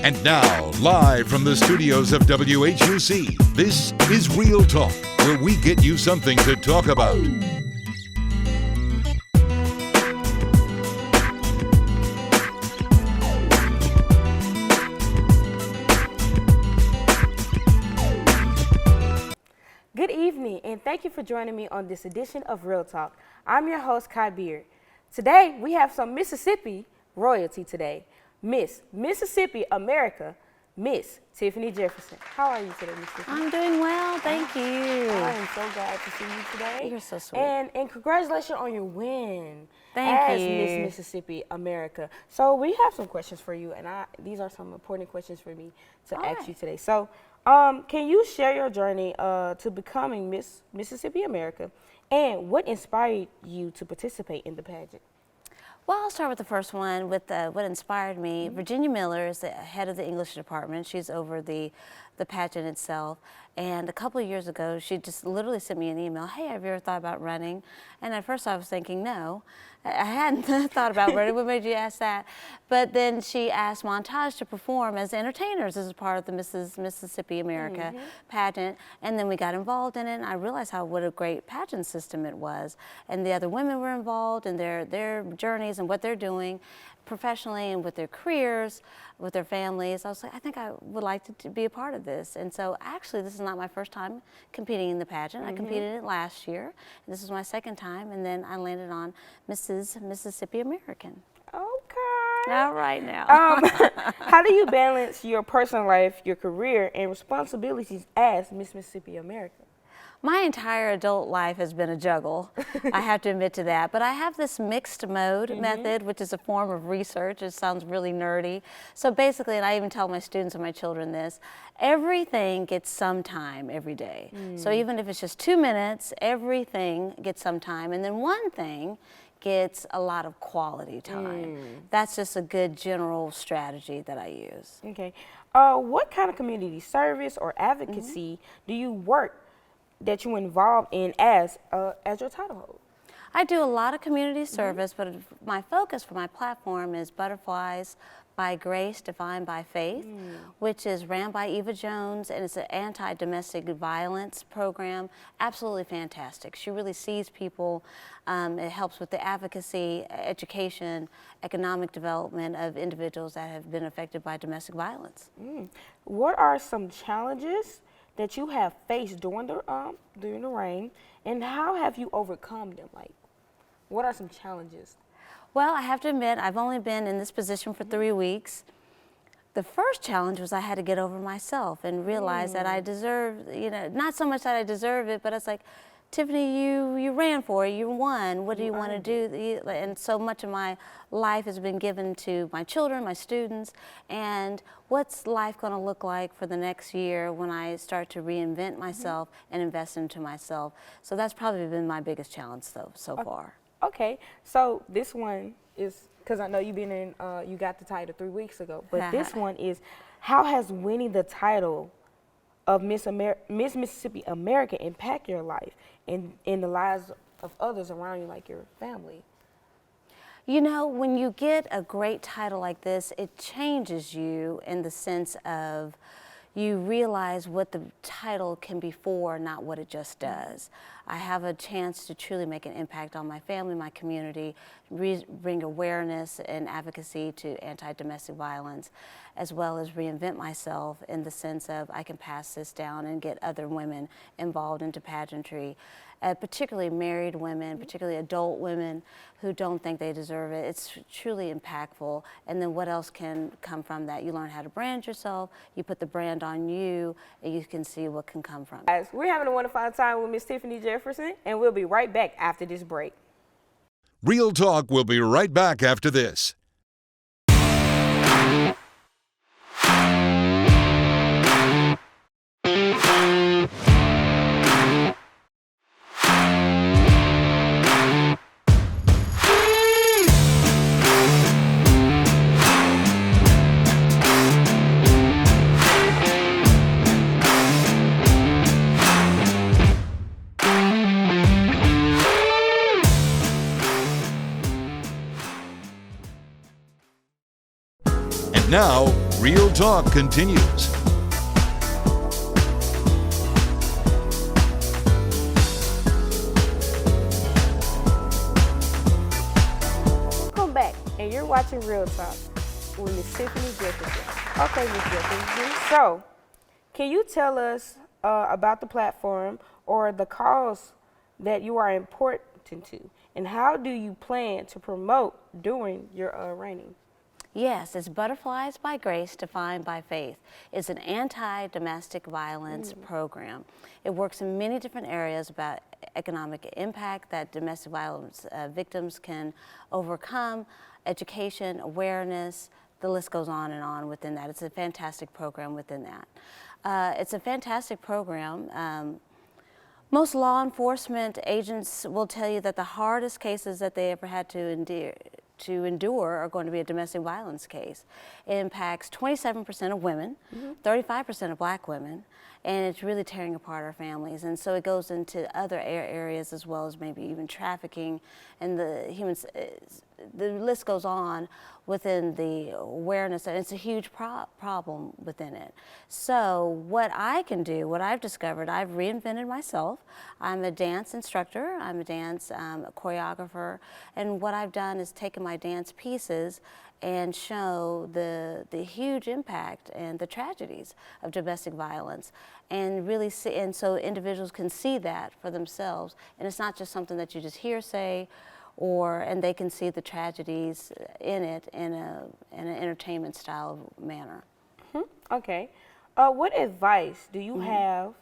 And now, live from the studios of WHUC, this is Real Talk, where we get you something to talk about. Good evening, and thank you for joining me on this edition of Real Talk. I'm your host, Kai Beard. Today, we have some Mississippi royalty today. Miss Mississippi America, Miss Tiffany Jefferson. How are you today, Miss Tiffany? I'm doing well, thank you. I am so glad to see you today. You're so sweet. And congratulations on your win Thank you. as Miss Mississippi America. So we have some questions for you, and these are some important questions for me to ask you today. So can you share your journey to becoming Miss Mississippi America, and what inspired you to participate in the pageant? Well, I'll start with the first one, with what inspired me. Mm-hmm. Virginia Miller is the head of the English department. She's over the pageant itself. And a couple of years ago, she just literally sent me an email, hey, have you ever thought about running? And at first I was thinking, no, I hadn't thought about running. What made you ask that? But then she asked Montage to perform as entertainers as a part of the Mississippi America pageant. And then we got involved in it, and I realized what a great pageant system it was. And the other women were involved in their journeys and what they're doing professionally and with their careers, with their families. I was like, I think I would like to be a part of this. And so actually, this is not my first time competing in the pageant. I competed in it last year. This is my second time, and then I landed on Mrs. Mississippi American. Okay. All right now. How do you balance your personal life, your career, and responsibilities as Miss Mississippi America? My entire adult life has been a juggle. I have to admit to that. But I have this mixed mode method, which is a form of research. It sounds really nerdy. So basically, and I even tell my students and my children this, everything gets some time every day. So even if it's just 2 minutes, everything gets some time. And then one thing gets a lot of quality time. That's just a good general strategy that I use. Okay. What kind of community service or advocacy do you work that you involved in as your title holder? I do a lot of community service, but my focus for my platform is Butterflies by Grace, Defined by Faith, which is ran by Eva Jones, and it's an anti-domestic violence program. Absolutely fantastic. She really sees people. It helps with the advocacy, education, economic development of individuals that have been affected by domestic violence. What are some challenges that you have faced during the reign, and how have you overcome them? Like, what are some challenges? Well, I have to admit, I've only been in this position for 3 weeks. The first challenge was I had to get over myself and realize that I deserve, not so much that I deserve it, but it's like, Tiffany, you ran for it, you won, what do you want to do? And so much of my life has been given to my children, my students, and what's life going to look like for the next year when I start to reinvent myself and invest into myself? So that's probably been my biggest challenge so far. Okay, so this one is, because I know you've been in, you got the title 3 weeks ago, but this one is, how has winning the title of Miss Mississippi America impact your life and in the lives of others around you, like your family? You know, when you get a great title like this, it changes you in the sense of you realize what the title can be for, not what it just does. I have a chance to truly make an impact on my family, my community, bring awareness and advocacy to anti-domestic violence, as well as reinvent myself in the sense of I can pass this down and get other women involved into pageantry, particularly married women, particularly adult women who don't think they deserve it. It's truly impactful. And then what else can come from that? You learn how to brand yourself, you put the brand on you, and you can see what can come from it. Guys, we're having a wonderful time with Miss Tiffany Jefferson, and we'll be right back after this break. Real Talk will be right back after this. Now, Real Talk continues. Welcome back, and you're watching Real Talk with Miss Tiffany Jefferson. Okay, Miss Jefferson. So, can you tell us about the platform or the cause that you are important to, and how do you plan to promote during your reigning? Yes, it's Butterflies by Grace, Defined by Faith. It's an anti-domestic violence program. It works in many different areas about economic impact that domestic violence victims can overcome, education, awareness, the list goes on and on within that. It's a fantastic program within that. It's a fantastic program. Most law enforcement agents will tell you that the hardest cases that they ever had to endure are going to be a domestic violence case. It impacts 27% of women, 35% of black women, and it's really tearing apart our families. And so it goes into other areas as well as maybe even trafficking, and the list goes on within the awareness, and it's a huge problem within it. So what I can do, what I've discovered, I've reinvented myself. I'm a dance instructor, I'm a dance choreographer, and what I've done is taken my dance pieces and show the huge impact and the tragedies of domestic violence, and really see, and so individuals can see that for themselves, and it's not just something that you just hear say, and they can see the tragedies in it in an entertainment style manner. Okay. What advice do you have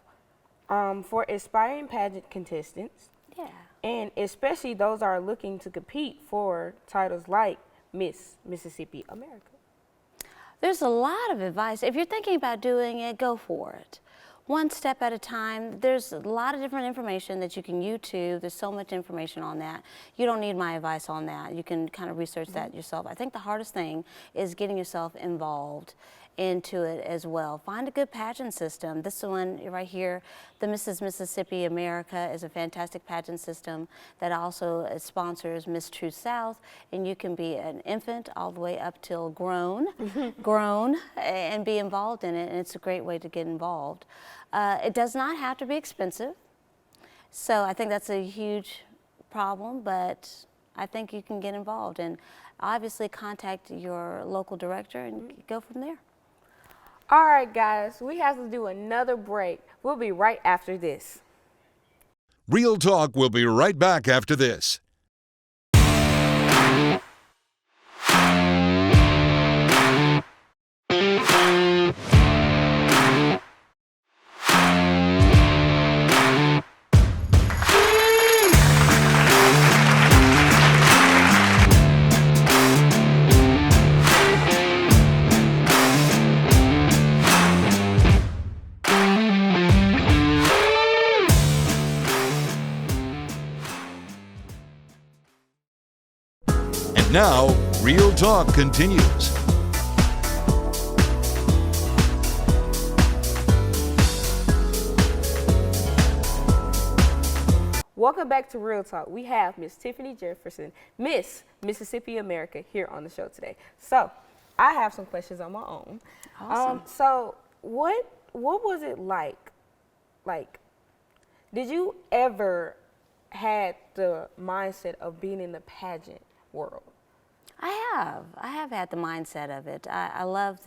for aspiring pageant contestants? Yeah. And especially those that are looking to compete for titles like Miss Mississippi America? There's a lot of advice. If you're thinking about doing it, go for it. One step at a time. There's a lot of different information that you can YouTube. There's so much information on that. You don't need my advice on that. You can kind of research that yourself. I think the hardest thing is getting yourself involved into it as well. Find a good pageant system. This one right here, the Mrs. Mississippi America, is a fantastic pageant system that also sponsors Miss True South, and you can be an infant all the way up till grown, and be involved in it, and it's a great way to get involved. It does not have to be expensive, so I think that's a huge problem, but I think you can get involved, and obviously contact your local director and go from there. All right, guys, we have to do another break. We'll be right after this. Real Talk will be right back after this. Now, Real Talk continues. Welcome back to Real Talk. We have Miss Tiffany Jefferson, Miss Mississippi America, here on the show today. So, I have some questions on my own. Awesome. So, what was it like? Like, did you ever had the mindset of being in the pageant world? I have had the mindset of it. I love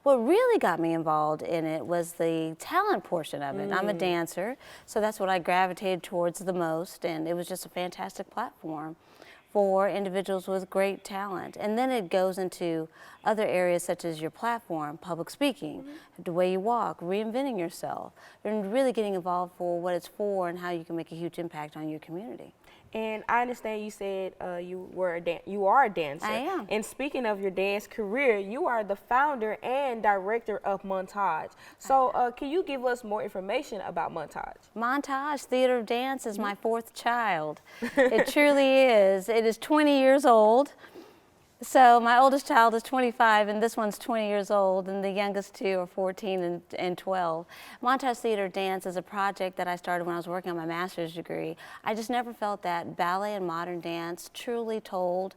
what really got me involved in it was the talent portion of it. I'm a dancer, so that's what I gravitated towards the most, and it was just a fantastic platform for individuals with great talent. And then it goes into other areas such as your platform, public speaking, the way you walk, reinventing yourself, and really getting involved for what it's for and how you can make a huge impact on your community. And I understand you said you are a dancer. I am. And speaking of your dance career, you are the founder and director of Montage. So can you give us more information about Montage? Montage Theater of Dance is my fourth child. It truly is. It is 20 years old. So my oldest child is 25 and this one's 20 years old, and the youngest two are 14 and 12. Montage Theater Dance is a project that I started when I was working on my master's degree. I just never felt that ballet and modern dance truly told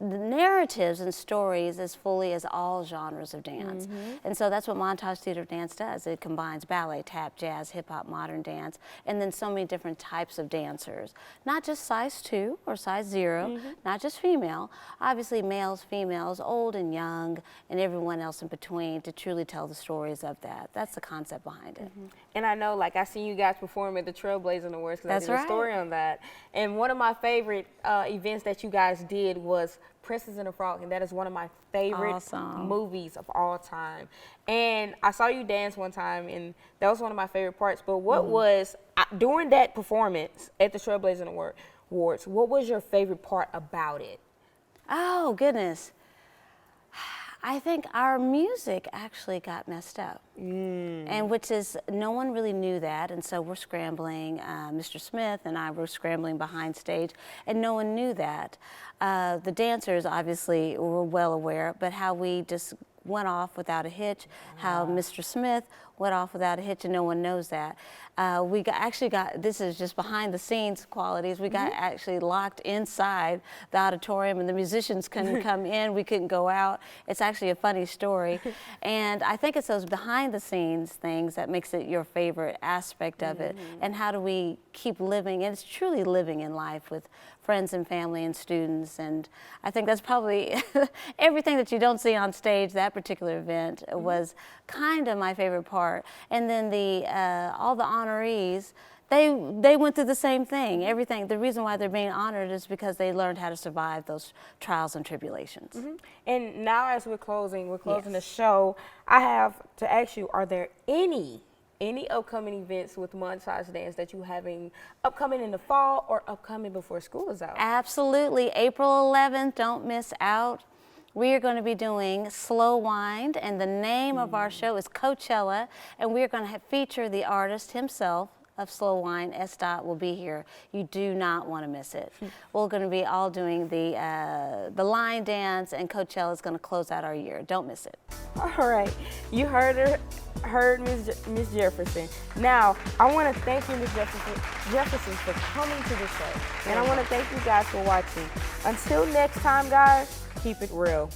the narratives and stories as fully as all genres of dance. And so that's what Montage Theater Dance does. It combines ballet, tap, jazz, hip hop, modern dance, and then so many different types of dancers. Not just size 2 or size 0, not just female, obviously males, females, old and young, and everyone else in between, to truly tell the stories of that. That's the concept behind it. And I know, like, I seen you guys perform at the Trailblazing Awards because I That's did a story right. on that. And one of my favorite events that you guys did was Princess and the Frog, and that is one of my favorite Awesome. movies of all time. And I saw you dance one time, and that was one of my favorite parts. But what was, during that performance at the Trailblazing Awards, what was your favorite part about it? Oh, goodness. I think our music actually got messed up, and which is, no one really knew that, and so we're scrambling. Mr. Smith and I were scrambling behind stage, and no one knew that. The dancers obviously were well aware, but how we just went off without a hitch, how Mr. Smith went off without a hitch, and no one knows that. Actually got, this is just behind the scenes qualities, we got actually locked inside the auditorium, and the musicians couldn't come in, we couldn't go out. It's actually a funny story. And I think it's those behind the scenes things that makes it your favorite aspect of it. And how do we keep living, and it's truly living in life with friends and family and students. And I think that's probably everything that you don't see on stage. That particular event was kind of my favorite part. And then all the honorees, they went through the same thing. Everything, the reason why they're being honored is because they learned how to survive those trials and tribulations. And now, as we're closing Yes. the show, I have to ask you, are there any upcoming events with Montage Dance that you having upcoming in the fall or upcoming before school is out? Absolutely. April 11th, don't miss out. We are going to be doing Slow Wind, and the name of our show is Coachella, and we are going to feature the artist himself of Slow Wind. S. Dot will be here. You do not want to miss it. We're going to be all doing the line dance, and Coachella is going to close out our year. Don't miss it. All right, you heard Miss Jefferson. Now, I want to thank you, Miss Jefferson, for coming to the show. And I want to thank you guys for watching. Until next time, guys, keep it real.